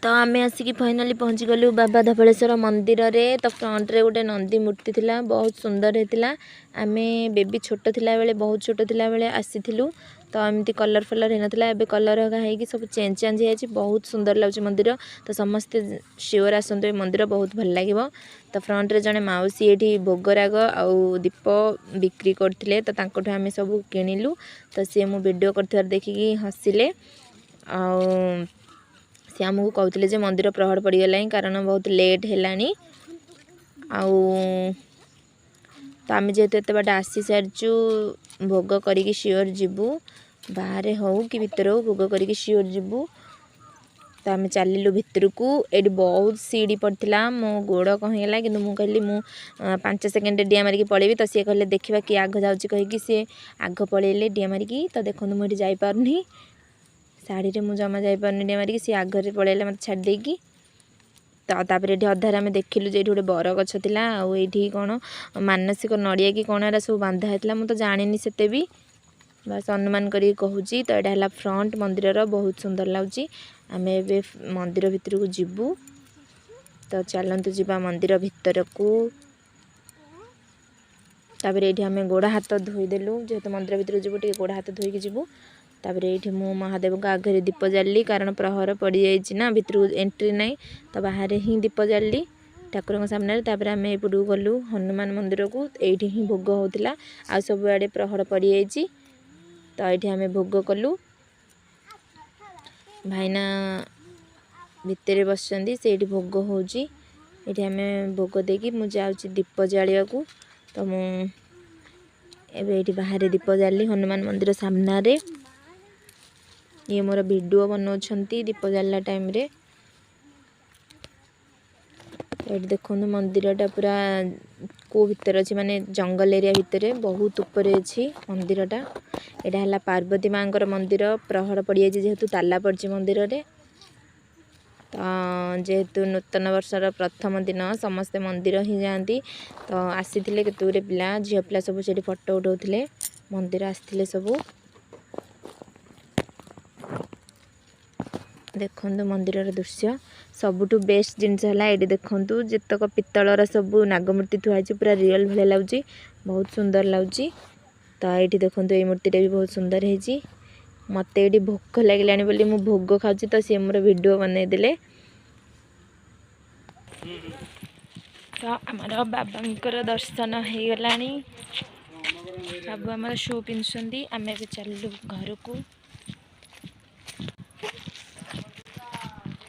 तो आम आसिक फाइनाली पहुँची गलु बाबा धवलेश्वर मंदिर रे। तो फ्रंट रे गोटे नंदी मूर्ति थिला, बहुत सुंदर होता। आम बेबी छोट थिला बेले, बहुत छोट थिला बेले आसीथिलु। तो एमती कलर फलर होना, एबे कलर होगा सब चेंज चेंज हो, बहुत सुंदर लगे मंदिर। तो समस्ते श्योर आसतु, ये मंदिर बहुत भल लगे। तो फ्रंट रे जने माउसी ये भोगराग आउ दीप बिक्री करते, तो आम सब किणिलु। तो सी मु वीडियो कर देखिकी हसिले। सी आमको कहते जे मंदिर प्रहर पड़गला कारण बहुत लेट है। तो आम जेहेतु एत बाट आसी सारिचु, भोग करी सियोर जीवु, बाहर हो कि भितर हो भोग करी सियोर जीवु। तो आम चलू भितर को। ये बहुत सीढ़ी पड़ता, मो गोड़ कहला कि मुझे कहली मु 5 सेकेंड डिया मारिकी पलैबी। तो सी कहले देखा कि आग जाऊँगी कहीकि सी आग पलैले डिया मारिकी। तो देखो मुझे जापारनी शाढ़ी रे, मुझे जमा जापारनी डिया मारिकी, सी आगे पलैले मत छाड़ देगी। तो तापर ये अधार आम देखिलु जे गोटे बर गछ थिला, आउ ये कौन मानसिक नड़िया कि कौन एरा सब बांधा होता, मुझे तो जानी सेते भी, बस अनुमान करी कहूँ। तो यहाँ है फ्रंट मंदिर, बहुत सुंदर लगुच। आम ए मंदिर भितर को जीवु। तो चलतु जीवा मंदिर भितर को। तापर ये आम गोड़ हाथ धोईदेलु, जेहेतु मंदिर भितर जीवु टे गोड़ हाथ धोईकी जीवु। तापर ये मु महादेव का आगे दीप जाली, कारण प्रहर पड़ जाइना, भितर एंट्री नाई। तो बाहर ही दीप जाली ठाकुर सामने। तापर आम एपटू गलु हनुमान मंदिर को, ये ही भोग होता। आ सब आड़े प्रहर पड़ जाइए। तो ये आम भोग कलु, भाईना भितर बसंती से भोग होची। ये आम भोग देकी मु जाऊँगी दीप जालिया को। तो मुझे बाहर दीप जाली हनुमान मंदिर सामने। ये मोर वीडियो बनाउछंती दीप जालला टाइम रे। ये देखो मंदिरटा पूरा को भीतर अच्छी, माने जंगल एरिया भितर, बहुत ऊपर अच्छी मंदिरटा। यहाँ है पार्वती माँ मंदिर, प्रहर पड़ जाए जेहेतु ताला पड़ी मंदिर रे। तो जेहेतु नूतन वर्षर प्रथम दिन समस्ते मंदिर ही जाती। तो आसी केते गुरे पिला, झील पिला सब से फोटो उठाउथिले, मंदिर आसथिले सबू। देखु मंदिर दृश्य सबुठु बेस्ट जिनस है ये। देखु जितक पित्तलर सब नागमूर्ति थुआई, पूरा रियल भाई लगुच, बहुत सुंदर लगुच। तो ये देखो ये मूर्ति भी बहुत सुंदर है। मत ये भोक लगे बोली मु भोग खाऊँ, तो सी मोर वीडियो बनईदे। तो आमर बाबा दर्शन हो गला, बाबू आम शू पिंधुंट। आम चलू घर को।